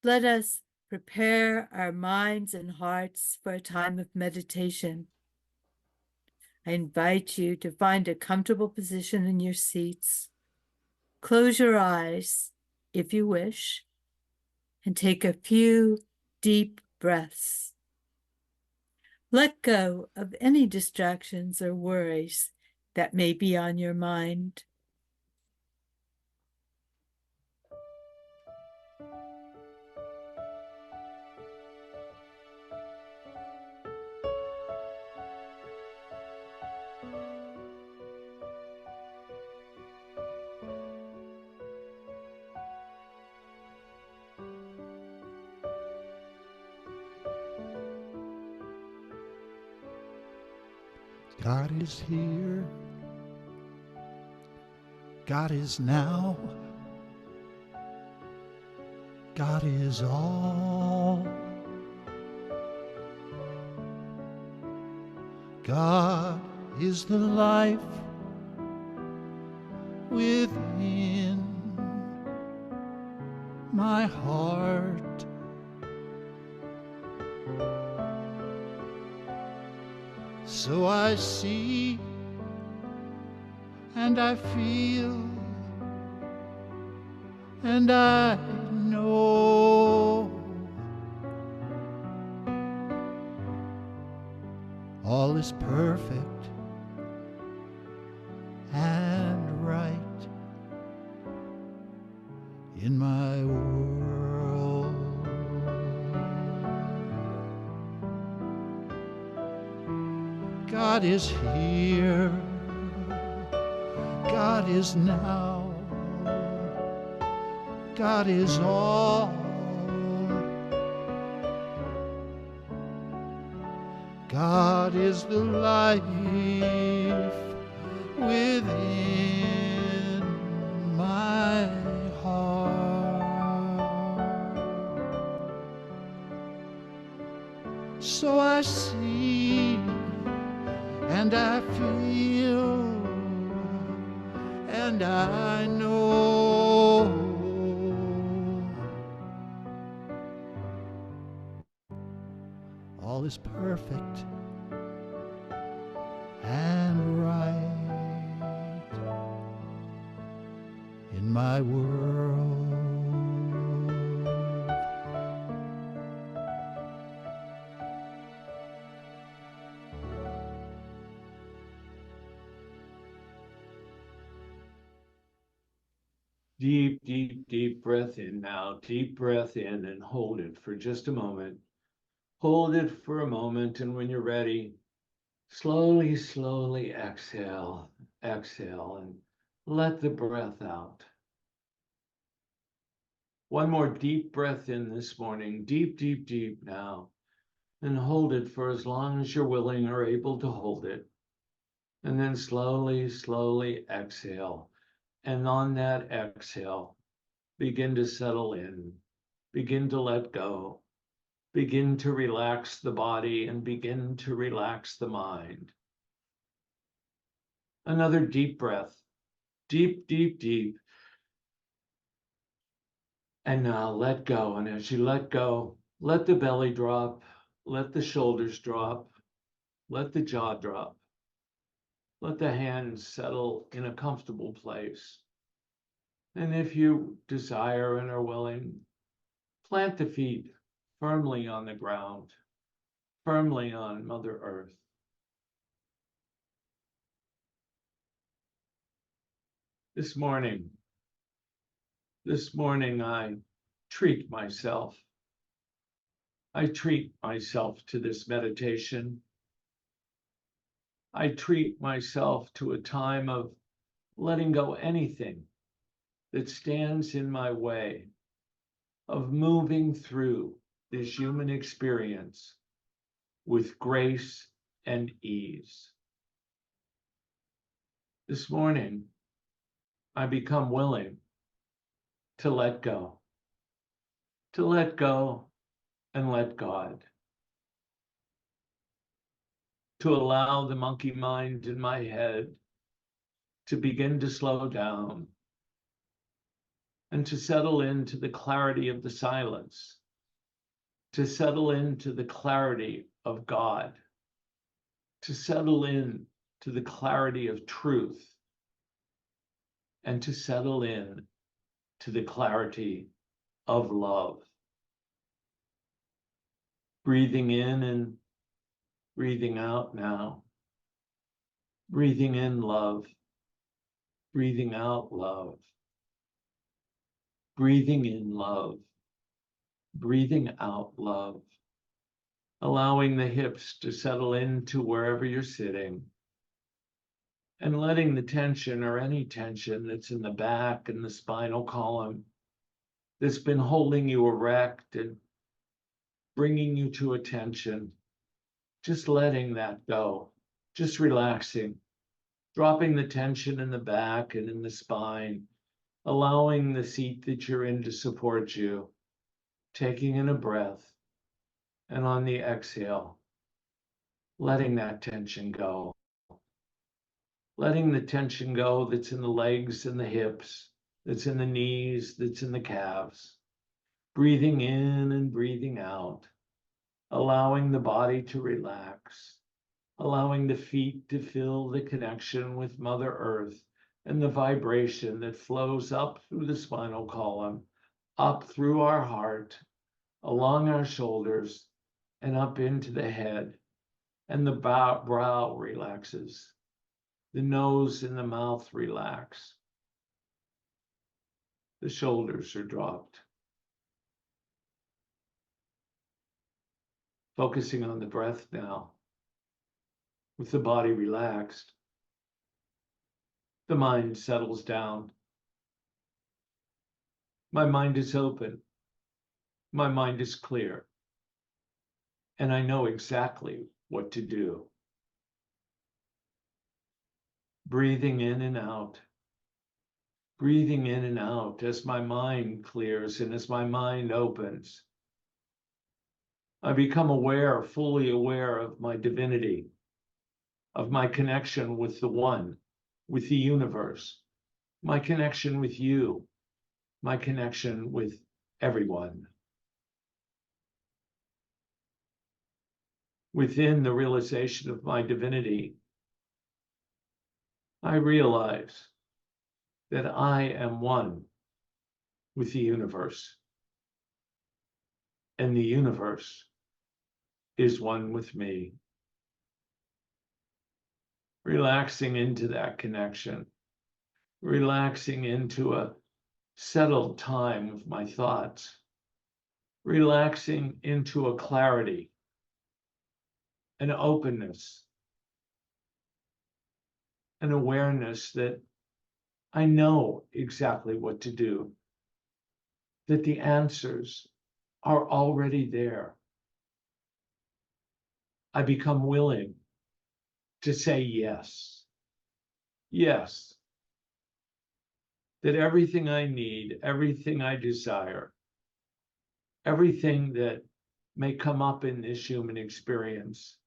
let us prepare our minds and hearts for a time of meditation. I invite you to find a comfortable position in your seats. Close your eyes if you wish, and take a few deep breaths. Let go of any distractions or worries that may be on your mind. God is here. God is now. God is all. God is the life within my heart. So I see and I feel and I know all is perfect and right in my world. God is here. God is now. God is all. God is the life within my heart. So I see and I feel and I know all is perfect and right in my world. Deep, deep, deep breath in now. Deep breath in and hold it for just a moment. Hold it for a moment, and when you're ready, slowly, slowly exhale. Exhale and let the breath out. One more deep breath in this morning. Deep, deep, deep now. And hold it for as long as you're willing or able to hold it. And then slowly, slowly exhale. And on that exhale, begin to settle in. Begin to let go. Begin to relax the body and begin to relax the mind. Another deep breath. Deep, deep, deep. And now let go. And as you let go, let the belly drop. Let the shoulders drop. Let the jaw drop. Let the hands settle in a comfortable place. And if you desire and are willing, plant the feet firmly on the ground, firmly on Mother Earth. This morning I treat myself. I treat myself to this meditation. I treat myself to a time of letting go anything that stands in my way of moving through this human experience with grace and ease. This morning, I become willing to let go and let God, to allow the monkey mind in my head to begin to slow down, and to settle into the clarity of the silence, to settle into the clarity of God, to settle in to the clarity of truth, and to settle in to the clarity of love. Breathing in and breathing out now. Breathing in love. Breathing out love. Breathing in love. Breathing out love. Allowing the hips to settle into wherever you're sitting. And letting the tension or any tension that's in the back and the spinal column that's been holding you erect and bringing you to attention, just letting that go, just relaxing, dropping the tension in the back and in the spine, allowing the seat that you're in to support you, taking in a breath, and on the exhale, letting that tension go. Letting the tension go that's in the legs and the hips, that's in the knees, that's in the calves. Breathing in and breathing out, allowing the body to relax, allowing the feet to feel the connection with Mother Earth and the vibration that flows up through the spinal column, up through our heart, along our shoulders, and up into the head. And the brow relaxes. The nose and the mouth relax. The shoulders are dropped. Focusing on the breath now. With the body relaxed, the mind settles down. My mind is open. My mind is clear. And I know exactly what to do. Breathing in and out. Breathing in and out as my mind clears and as my mind opens. I become aware, fully aware of my divinity, of my connection with the One, with the universe, my connection with you, my connection with everyone. Within the realization of my divinity, I realize that I am one with the universe, and the universe is one with me. Relaxing into that connection, relaxing into a settled time of my thoughts, relaxing into a clarity, an openness, an awareness that I know exactly what to do, that the answers are already there. I become willing to say yes. Yes. That everything I need, everything I desire, everything that may come up in this human experience,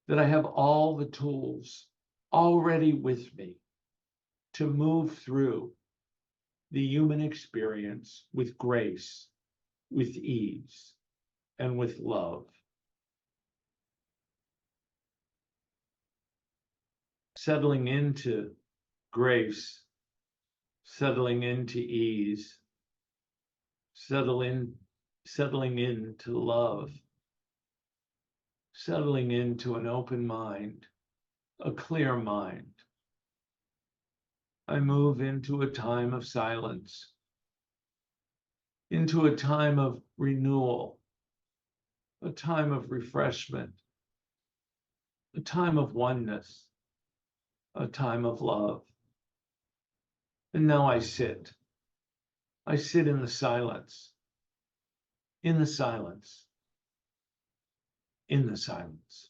that I have all the tools already with me to move through the human experience with grace, with ease, and with love. Settling into grace, settling into ease, settling into love, settling into an open mind, a clear mind. I move into a time of silence, into a time of renewal, a time of refreshment, a time of oneness, a time of love. And now I sit. I sit in the silence, in the silence, in the silence.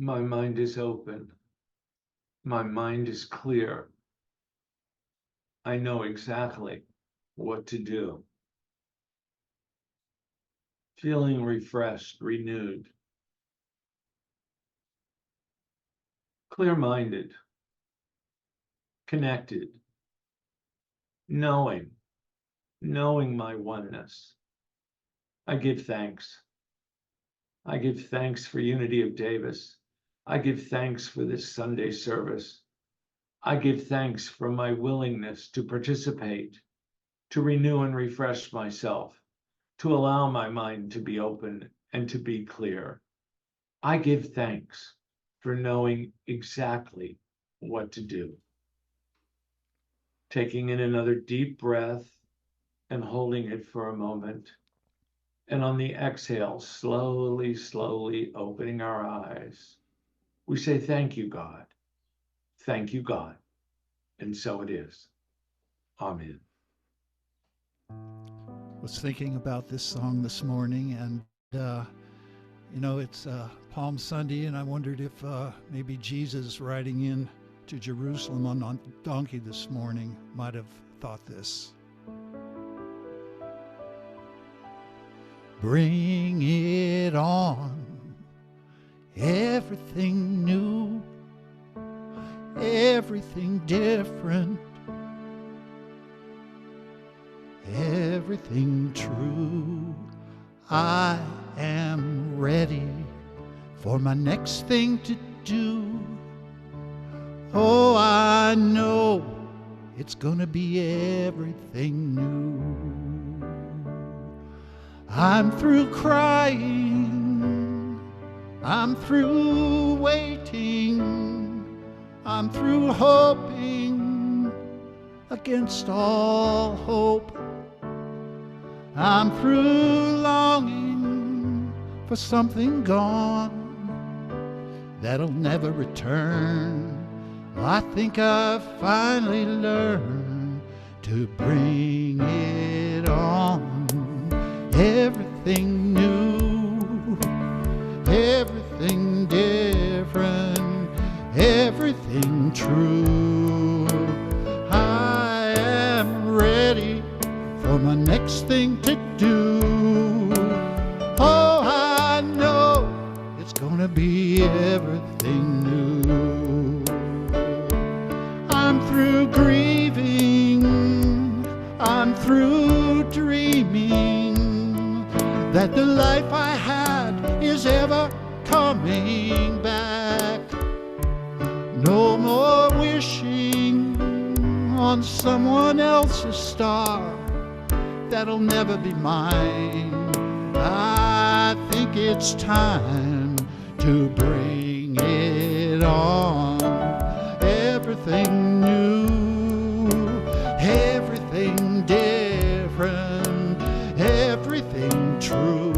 My mind is open. My mind is clear. I know exactly what to do. Feeling refreshed, renewed, clear-minded, connected, knowing my oneness. I give thanks. I give thanks for Unity of Davis. I give thanks for this Sunday service. I give thanks for my willingness to participate, to renew and refresh myself, to allow my mind to be open and to be clear. I give thanks for knowing exactly what to do. Taking in another deep breath and holding it for a moment. And on the exhale, slowly, slowly opening our eyes. We say, thank you, God. Thank you, God. And so it is. Amen. Was thinking about this song this morning, and it's Palm Sunday, and I wondered if maybe Jesus riding in to Jerusalem on a donkey this morning might have thought this. Bring it on, everything new, everything different, everything true. I am ready for my next thing to do. Oh, I know it's gonna be everything new. I'm through crying, I'm through waiting, I'm through hoping against all hope. I'm through longing for something gone that'll never return. I think I've finally learned to bring it on. Everything new, everything different, everything true. I am ready for my next thing to do. Oh, I know it's gonna be everything new. I'm through grieving, I'm through dreaming that the life I had is ever coming back. No more wishing on someone else's star that'll never be mine. I think it's time to bring it on. Everything new, everything different, everything true.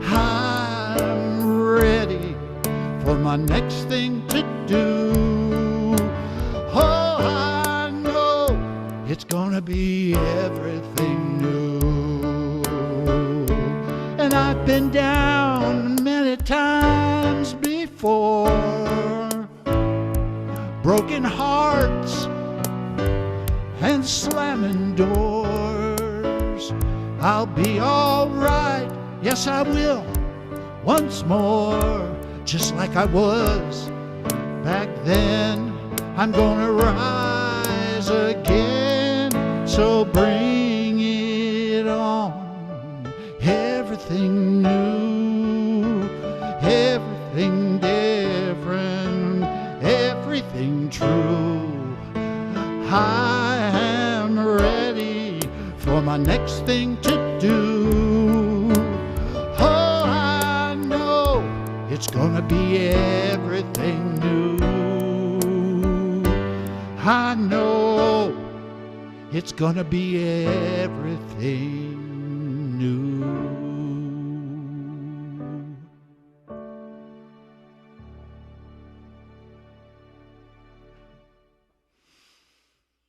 I'm ready for my next thing to do. Oh, I know it's gonna be everything new. And I've been down many times before, broken hearts and slamming doors. I'll be all right, yes I will, once more, just like I was back then. I'm gonna rise again, so bring it on. Everything new, everything different, everything true. I am ready for my next thing to do. Oh, I know it's gonna be everything new. I know it's gonna be everything new.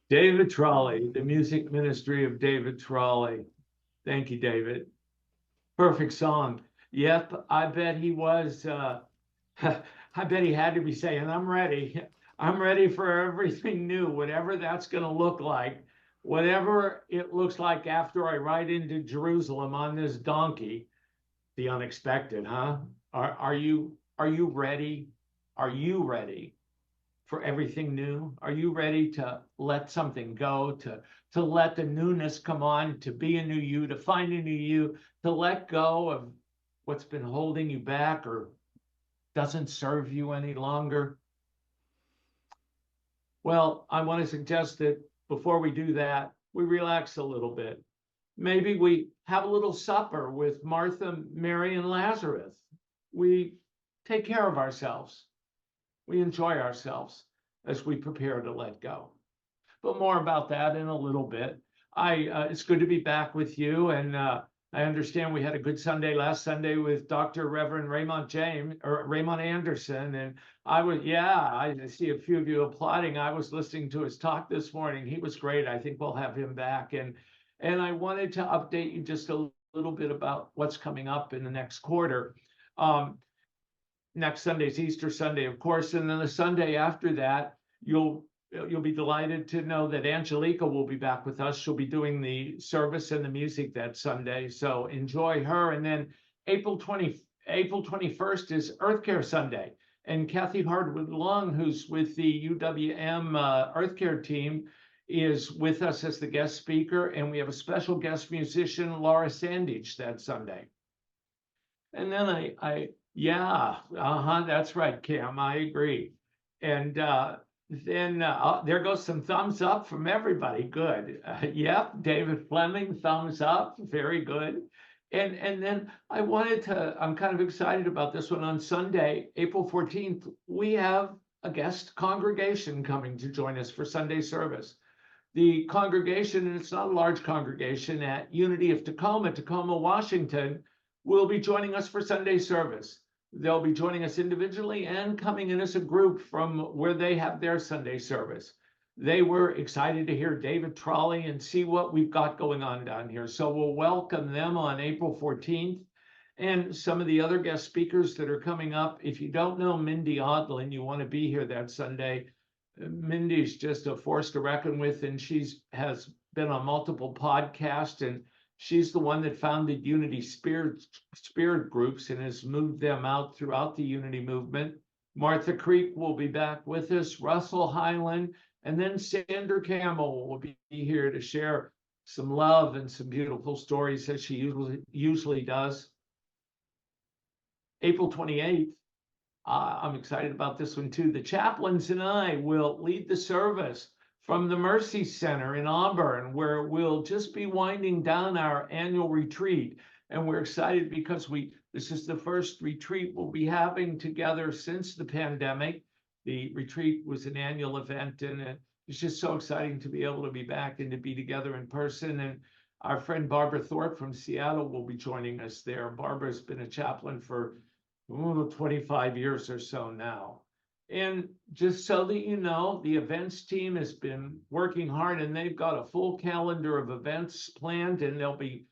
David Trolley, the music ministry of David Trolley. Thank you, David. Perfect song. Yep, I bet he was I bet he had to be saying, I'm ready. I'm ready for everything new, whatever that's going to look like, whatever it looks like after I ride into Jerusalem on this donkey. The unexpected, huh? Are you ready? Are you ready for everything new? Are you ready to let something go, to let the newness come on, to be a new you, to find a new you, to let go of what's been holding you back or doesn't serve you any longer? Well, I want to suggest that before we do that, we relax a little bit. Maybe we have a little supper with Martha, Mary, and Lazarus. We take care of ourselves. We enjoy ourselves as we prepare to let go. But more about that in a little bit. It's good to be back with you, and I understand we had a good Sunday last Sunday with Dr. Reverend Raymond Anderson, and I see a few of you applauding. I was listening to his talk this morning. He was great. I think we'll have him back, and I wanted to update you just a little bit about what's coming up in the next quarter. Next Sunday's Easter Sunday, of course, and then the Sunday after that, you'll be delighted to know that Angelica will be back with us. She'll be doing the service and the music that Sunday, so enjoy her. And then April 21st is Earth Care Sunday, and Kathy Hardwood Long, who's with the UWM Earth Care team, is with us as the guest speaker, and we have a special guest musician, Laura Sandage, that Sunday. And then that's right, Cam, I agree. And then there goes some thumbs up from everybody. Good. Yep, David Fleming, thumbs up, very good. And then I'm kind of excited about this one. On Sunday, April 14th, we have a guest congregation coming to join us for Sunday service. The congregation, and it's not a large congregation, at Unity of Tacoma, Washington, will be joining us for Sunday service. They'll be joining us individually and coming in as a group from where they have their Sunday service. They were excited to hear David Trolley and see what we've got going on down here. So we'll welcome them on April 14th. And some of the other guest speakers that are coming up. If you don't know Mindy Odlin, you want to be here that Sunday. Mindy's just a force to reckon with, and has been on multiple podcasts, and she's the one that founded Unity Spirit groups and has moved them out throughout the Unity movement. Martha Creek will be back with us, Russell Highland, and then Sandra Campbell will be here to share some love and some beautiful stories as she usually does. April 28th, I'm excited about this one too. The chaplains and I will lead the service from the Mercy Center in Auburn, where we'll just be winding down our annual retreat. And we're excited because this is the first retreat we'll be having together since the pandemic. The retreat was an annual event, and it's just so exciting to be able to be back and to be together in person. And our friend Barbara Thorpe from Seattle will be joining us there. Barbara's been a chaplain for 25 years or so now. And just so that you know, the events team has been working hard, and they've got a full calendar of events planned, and they'll be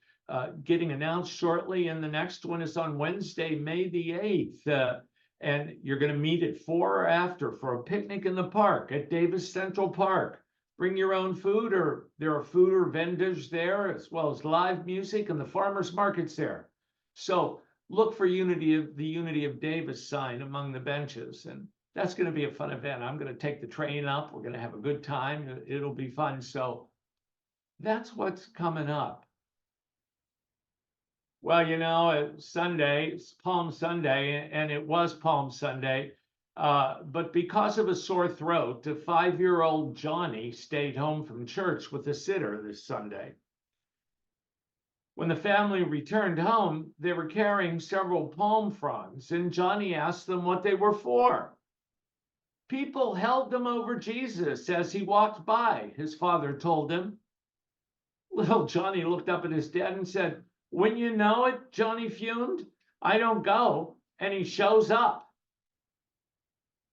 getting announced shortly. And the next one is on Wednesday, May the 8th. And you're going to meet at 4 or after for a picnic in the park at Davis Central Park. Bring your own food, or there are food or vendors there, as well as live music, and the farmers market's there. So look for the Unity of Davis sign among the benches. And that's going to be a fun event. I'm going to take the train up. We're going to have a good time. It'll be fun. So that's what's coming up. Well, Sunday, it's Palm Sunday, and it was Palm Sunday. But because of a sore throat, a 5-year-old Johnny stayed home from church with a sitter this Sunday. When the family returned home, they were carrying several palm fronds, and Johnny asked them what they were for. People held them over Jesus as he walked by, his father told him. Little Johnny looked up at his dad and said, "When you know it," Johnny fumed, "I don't go, and he shows up."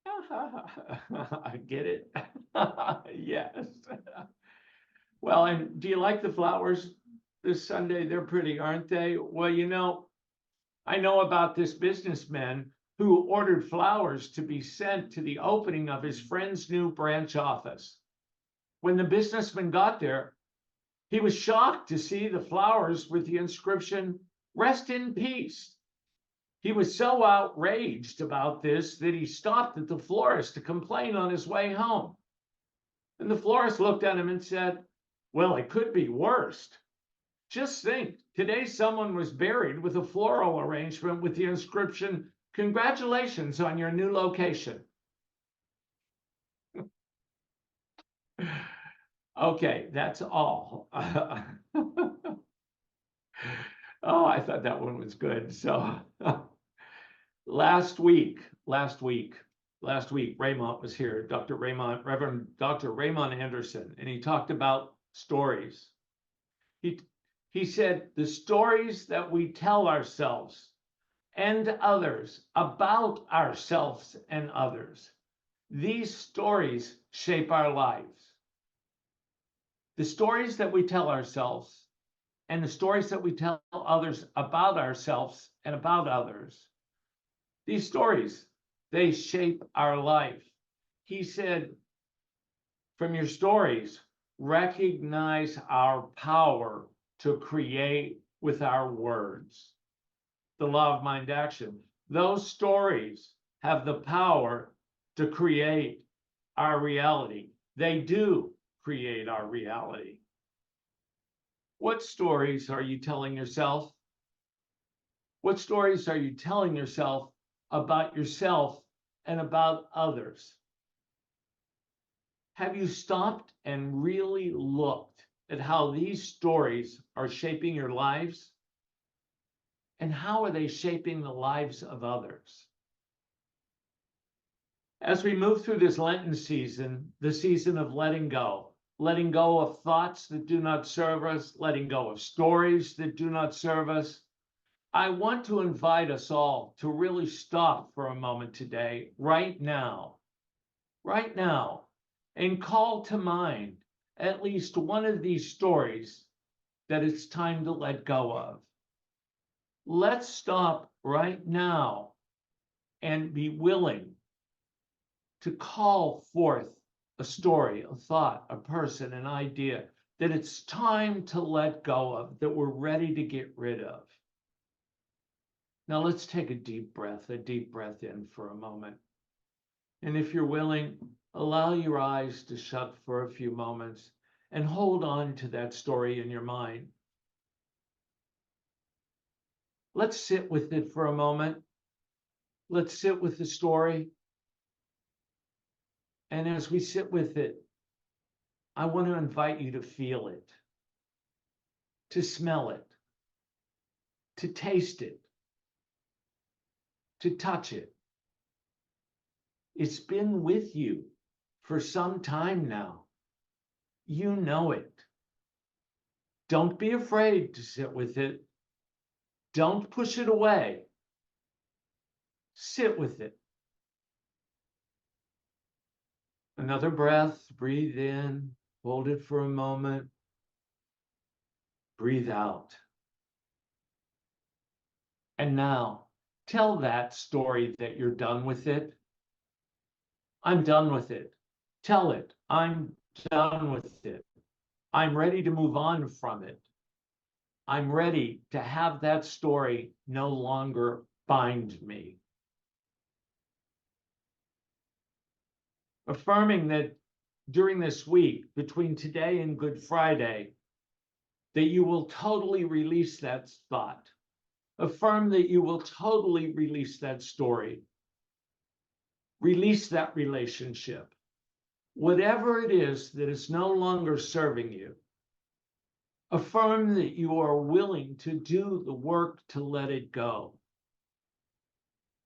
I get it. Yes. Well, and do you like the flowers this Sunday? They're pretty, aren't they? Well, I know about this businessman who ordered flowers to be sent to the opening of his friend's new branch office. When the businessman got there, he was shocked to see the flowers with the inscription, "Rest in peace." He was so outraged about this that he stopped at the florist to complain on his way home. And the florist looked at him and said, "Well, it could be worse. Just think, today someone was buried with a floral arrangement with the inscription, 'Congratulations on your new location.'" Okay, that's all. Oh, I thought that one was good. So last week, Raymond was here, Reverend Dr. Raymond Anderson, and he talked about stories. He said the stories that we tell ourselves and others about ourselves and others, these stories shape our lives. The stories that we tell ourselves and the stories that we tell others about ourselves and about others, these stories, they shape our life. He said, from your stories, recognize our power to create with our words. The law of mind action. Those stories have the power to create our reality. They do create our reality. What stories are you telling yourself? What stories are you telling yourself and about others? Have you stopped and really looked at how these stories are shaping your lives? And how are they shaping the lives of others? As we move through this Lenten season, the season of letting go of thoughts that do not serve us, letting go of stories that do not serve us, I want to invite us all to really stop for a moment today, right now, and call to mind at least one of these stories that it's time to let go of. Let's stop right now and be willing to call forth a story, a thought, a person, an idea that it's time to let go of, that we're ready to get rid of. Now let's take a deep breath in for a moment. And if you're willing, allow your eyes to shut for a few moments and hold on to that story in your mind. Let's sit with it for a moment. Let's sit with the story. And as we sit with it, I want to invite you to feel it, to smell it, to taste it, to touch it. It's been with you for some time now. You know it. Don't be afraid to sit with it. Don't push it away. Sit with it. Another breath, breathe in, hold it for a moment, breathe out. And now, tell that story that you're done with it. I'm done with it. Tell it, I'm done with it. I'm ready to move on from it. I'm ready to have that story no longer bind me. Affirming that during this week, between today and Good Friday, that you will totally release that thought. Affirm that you will totally release that story. Release that relationship. Whatever it is that is no longer serving you, affirm that you are willing to do the work to let it go.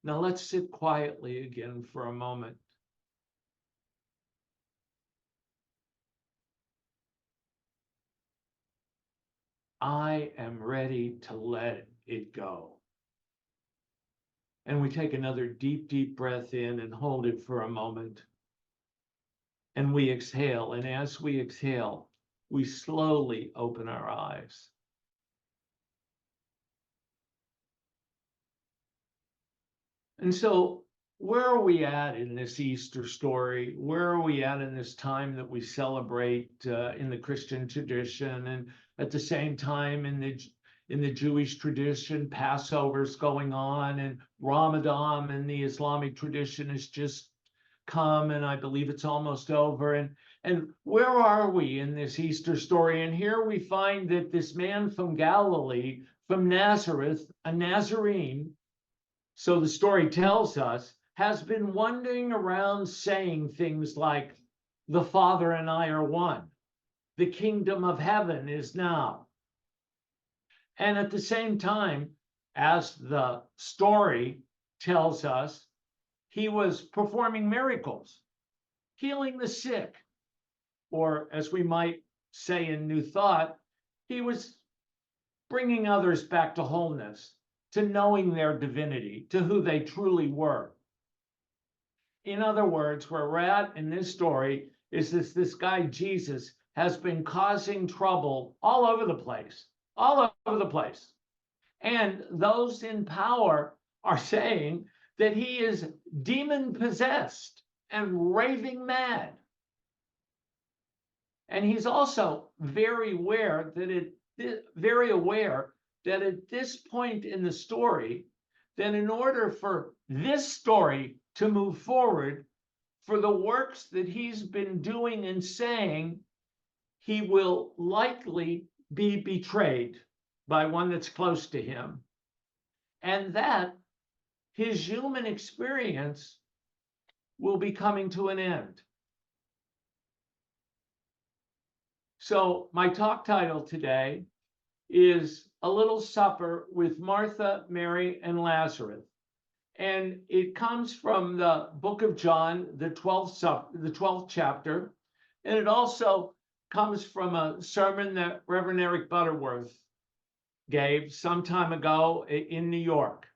Now let's sit quietly again for a moment. I am ready to let it go. And we take another deep, deep breath in and hold it for a moment. And we exhale. And as we exhale, we slowly open our eyes. And so, where are we at in this Easter story? Where are we at in this time that we celebrate in the Christian tradition, and at the same time in the Jewish tradition, Passover's going on, and Ramadan in the Islamic tradition has just come, and I believe it's almost over. And where are we in this Easter story? And here we find that this man from Galilee, from Nazareth, a Nazarene, so the story tells us, has been wandering around saying things like, the Father and I are one. The kingdom of heaven is now. And at the same time, as the story tells us, he was performing miracles, healing the sick, or as we might say in New Thought, he was bringing others back to wholeness, to knowing their divinity, to who they truly were. In other words, where we're at in this story is this guy Jesus has been causing trouble all over the place, all over the place. And those in power are saying that he is demon possessed and raving mad. And he's also very aware that at this point in the story, that in order for this story to move forward, for the works that he's been doing and saying, he will likely be betrayed by one that's close to him, and that his human experience will be coming to an end. So my talk title today is A Little Supper with Martha, Mary, and Lazarus. And it comes from the book of John, the 12th chapter. And it also comes from a sermon that Reverend Eric Butterworth gave some time ago in New York.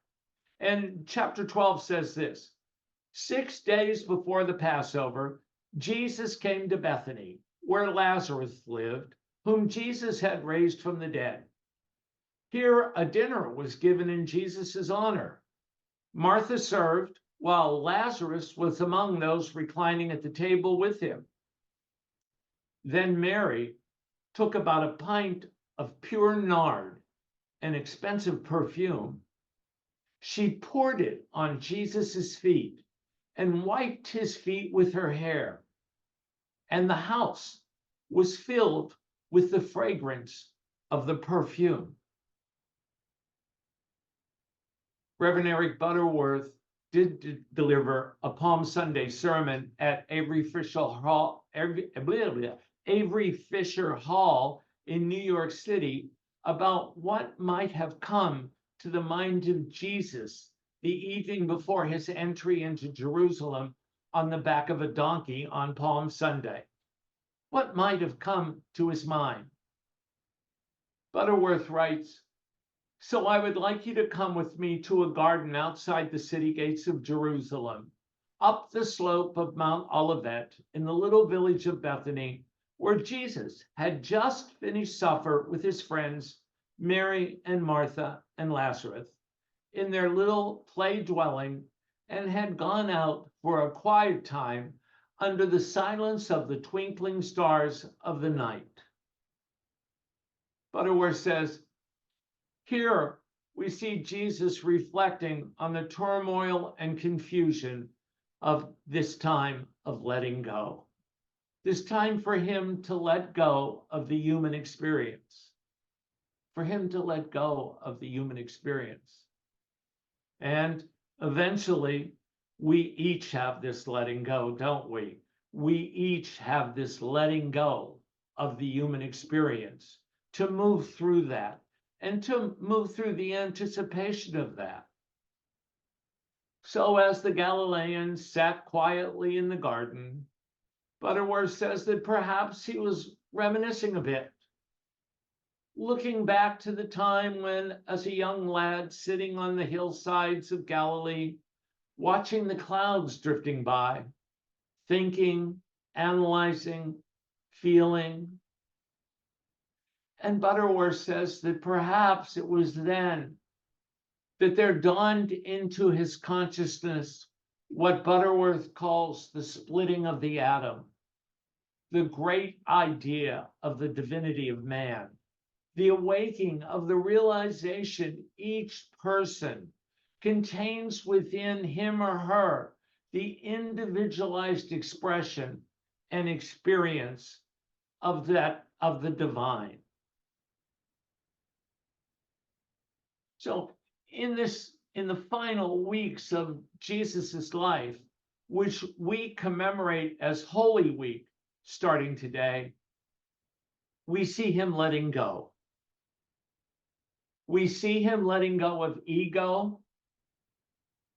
And chapter 12 says this: 6 days before the Passover, Jesus came to Bethany, where Lazarus lived, whom Jesus had raised from the dead. Here a dinner was given in Jesus' honor. Martha served, while Lazarus was among those reclining at the table with him. Then Mary took about a pint of pure nard, an expensive perfume. She poured it on Jesus' feet and wiped his feet with her hair. And the house was filled with the fragrance of the perfume. Reverend Eric Butterworth did deliver a Palm Sunday sermon at Avery Fisher Hall in New York City about what might have come to the mind of Jesus the evening before his entry into Jerusalem on the back of a donkey on Palm Sunday. What might have come to his mind? Butterworth writes, "So I would like you to come with me to a garden outside the city gates of Jerusalem, up the slope of Mount Olivet in the little village of Bethany, where Jesus had just finished supper with his friends, Mary and Martha and Lazarus, in their little clay dwelling, and had gone out for a quiet time under the silence of the twinkling stars of the night." Butterworth says, here we see Jesus reflecting on the turmoil and confusion of this time of letting go. This time for him to let go of the human experience. For him to let go of the human experience. And eventually, we each have this letting go, don't we? We each have this letting go of the human experience to move through that and to move through the anticipation of that. So as the Galileans sat quietly in the garden, Butterworth says that perhaps he was reminiscing a bit, looking back to the time when, as a young lad sitting on the hillsides of Galilee, watching the clouds drifting by, thinking, analyzing, feeling. And Butterworth says that perhaps it was then that there dawned into his consciousness what Butterworth calls the splitting of the atom, the great idea of the divinity of man, the awakening of the realization each person contains within him or her the individualized expression and experience of the divine. So in the final weeks of Jesus's life, which we commemorate as Holy Week starting today, we see him letting go. We see him letting go of ego.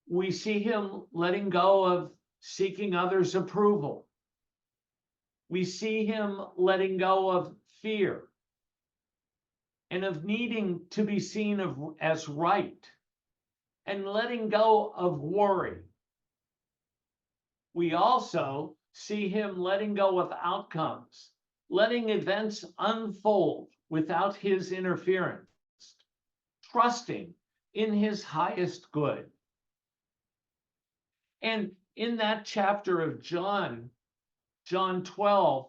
We see him letting go of seeking others' approval. We see him letting go of fear and of needing to be seen as right, and letting go of worry. We also see him letting go of outcomes, letting events unfold without his interference, trusting in his highest good. And in that chapter of John 12,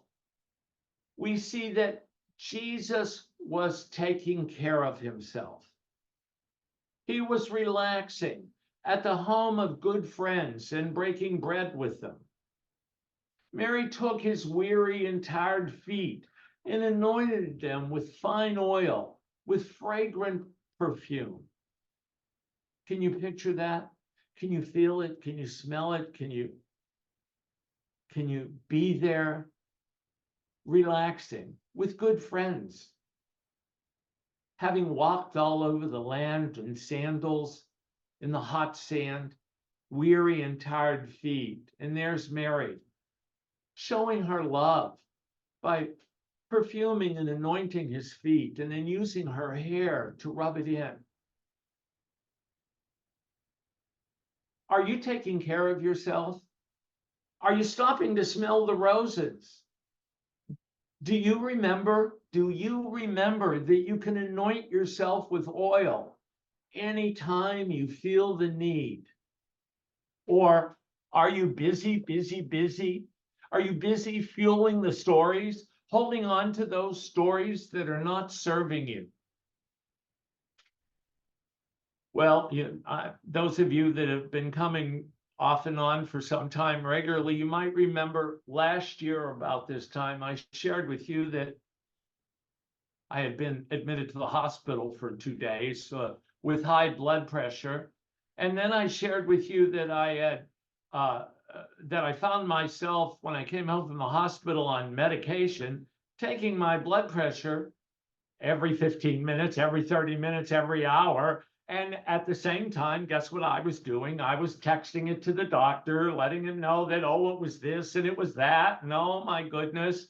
we see that Jesus was taking care of himself. He was relaxing at the home of good friends and breaking bread with them. Mary took his weary and tired feet and anointed them with fine oil, with fragrant perfume. Can you picture that? Can you feel it? Can you smell it? Can you be there relaxing with good friends? Having walked all over the land in sandals, in the hot sand, weary and tired feet. And there's Mary, showing her love by perfuming and anointing his feet and then using her hair to rub it in. Are you taking care of yourself? Are you stopping to smell the roses? Do you remember that you can anoint yourself with oil anytime you feel the need? Or are you busy? Are you busy fueling the stories, holding on to those stories that are not serving you? Well, those of you that have been coming off and on for some time regularly, you might remember last year about this time, I shared with you that I had been admitted to the hospital for 2 days with high blood pressure. And then I shared with you that I found myself, when I came home from the hospital on medication, taking my blood pressure every 15 minutes, every 30 minutes, every hour. And at the same time, guess what I was doing? I was texting it to the doctor, letting him know that, oh, it was this and it was that. And oh, my goodness.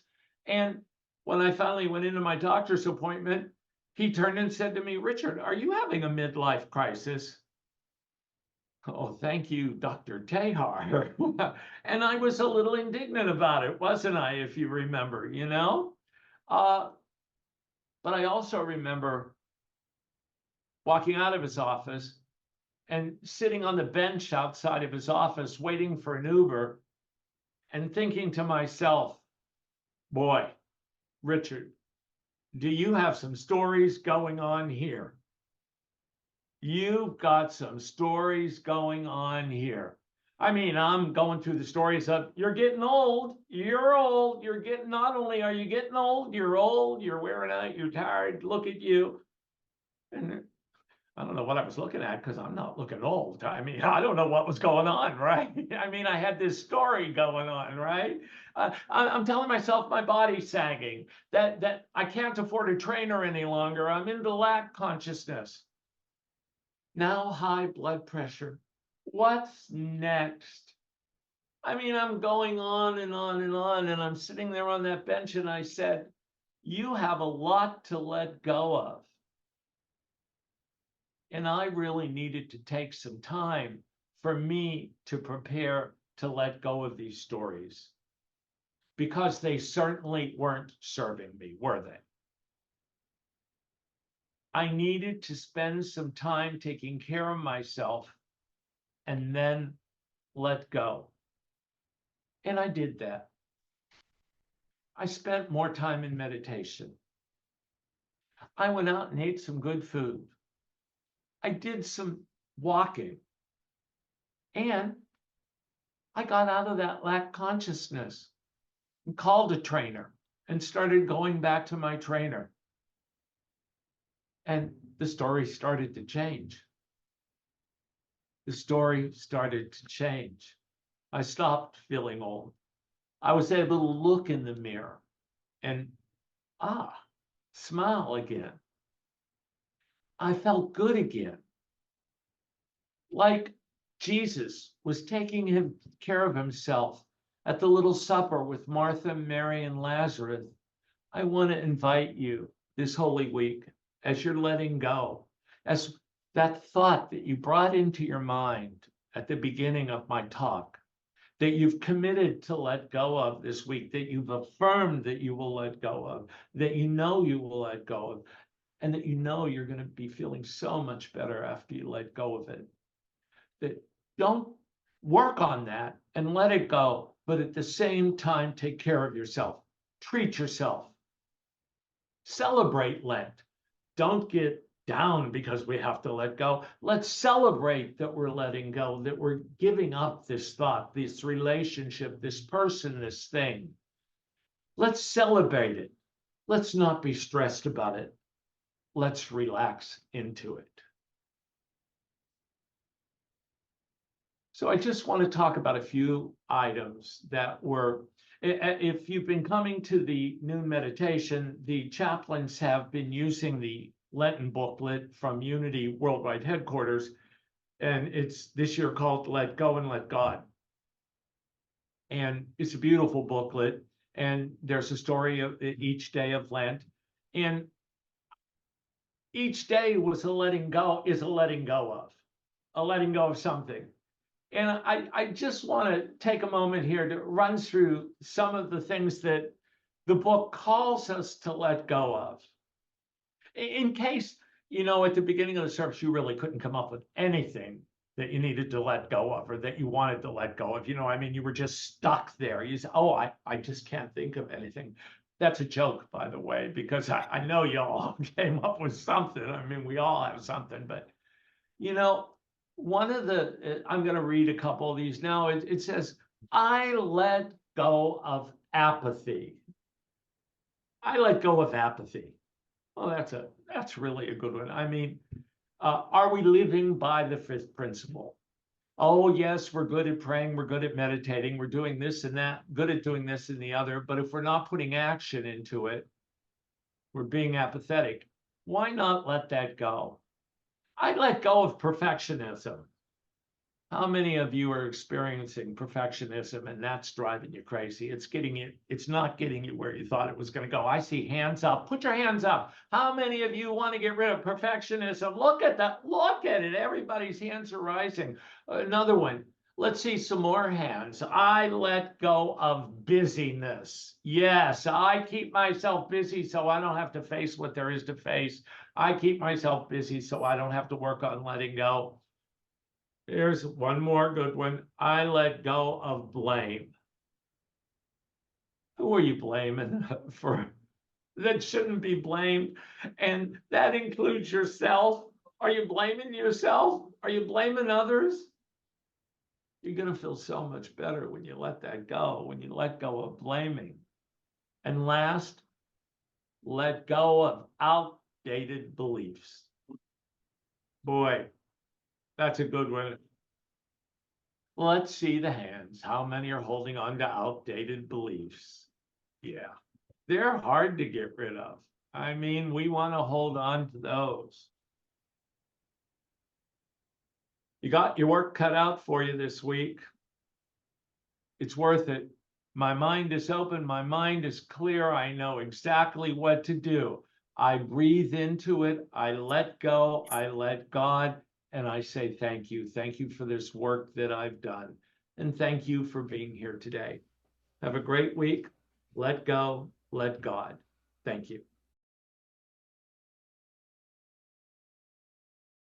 And when I finally went into my doctor's appointment, he turned and said to me, "Richard, are you having a midlife crisis?" Oh, thank you, Dr. Tehar. And I was a little indignant about it, wasn't I, if you remember, But I also remember walking out of his office and sitting on the bench outside of his office waiting for an Uber and thinking to myself, boy, Richard, do you have some stories going on here? You've got some stories going on here. I mean, I'm going through the stories of, you're getting old, you're old, not only are you getting old, you're wearing out, you're tired, look at you. And I don't know what I was looking at because I'm not looking old. I mean, I don't know what was going on, right? I mean, I had this story going on, right? I'm telling myself my body's sagging, that I can't afford a trainer any longer. I'm into lack consciousness. Now high blood pressure. What's next? I mean, I'm going on and on and on, and I'm sitting there on that bench and I said, you have a lot to let go of. And I really needed to take some time for me to prepare to let go of these stories, because they certainly weren't serving me, were they? I needed to spend some time taking care of myself and then let go. And I did that. I spent more time in meditation. I went out and ate some good food. I did some walking. And I got out of that lack consciousness and called a trainer and started going back to my trainer. And the story started to change. The story started to change. I stopped feeling old. I was able to look in the mirror and, smile again. I felt good again. Like Jesus was taking care of himself at the little supper with Martha, Mary, and Lazarus. I want to invite you this Holy Week, as you're letting go, as that thought that you brought into your mind at the beginning of my talk, that you've committed to let go of this week, that you've affirmed that you will let go of, that you know you will let go of, and that you know you're going to be feeling so much better after you let go of it. That don't work on that and let it go, but at the same time, take care of yourself. Treat yourself. Celebrate Lent. Don't get down because we have to let go. Let's celebrate that we're letting go, that we're giving up this thought, this relationship, this person, this thing. Let's celebrate it. Let's not be stressed about it. Let's relax into it. So I just want to talk about a few items that were, if you've been coming to the noon meditation, the chaplains have been using the Lenten booklet from Unity Worldwide Headquarters, and it's this year called Let Go and Let God. And it's a beautiful booklet, and there's a story of each day of Lent, and each day was a letting go, is a letting go of something. And I just want to take a moment here to run through some of the things that the book calls us to let go of. In case, at the beginning of the service, you really couldn't come up with anything that you needed to let go of or that you wanted to let go of. You were just stuck there. You say, I just can't think of anything. That's a joke, by the way, because I know you all came up with something. I mean, we all have something, but, one of I'm going to read a couple of these now. It says, I let go of apathy. I let go of apathy. Well, that's really a good one. I mean, are we living by the fifth principle? Oh, yes, we're good at praying. We're good at meditating. We're doing this and that, good at doing this and the other. But if we're not putting action into it, we're being apathetic. Why not let that go? I let go of perfectionism. How many of you are experiencing perfectionism and that's driving you crazy? It's not getting you where you thought it was going to go. I see hands up. Put your hands up. How many of you want to get rid of perfectionism? Look at that. Look at it. Everybody's hands are rising. Another one. Let's see some more hands. I let go of busyness. Yes, I keep myself busy so I don't have to face what there is to face. I keep myself busy so I don't have to work on letting go. Here's one more good one. I let go of blame. Who are you blaming for that shouldn't be blamed? And that includes yourself. Are you blaming yourself? Are you blaming others? You're going to feel so much better when you let that go, when you let go of blaming. And last, let go of outdated beliefs. Boy, that's a good one. Let's see the hands. How many are holding on to outdated beliefs? Yeah, they're hard to get rid of. I mean, we want to hold on to those. You got your work cut out for you this week. It's worth it. My mind is open. My mind is clear. I know exactly what to do. I breathe into it. I let go. I let God. And I say, thank you. Thank you for this work that I've done. And thank you for being here today. Have a great week. Let go. Let God. Thank you.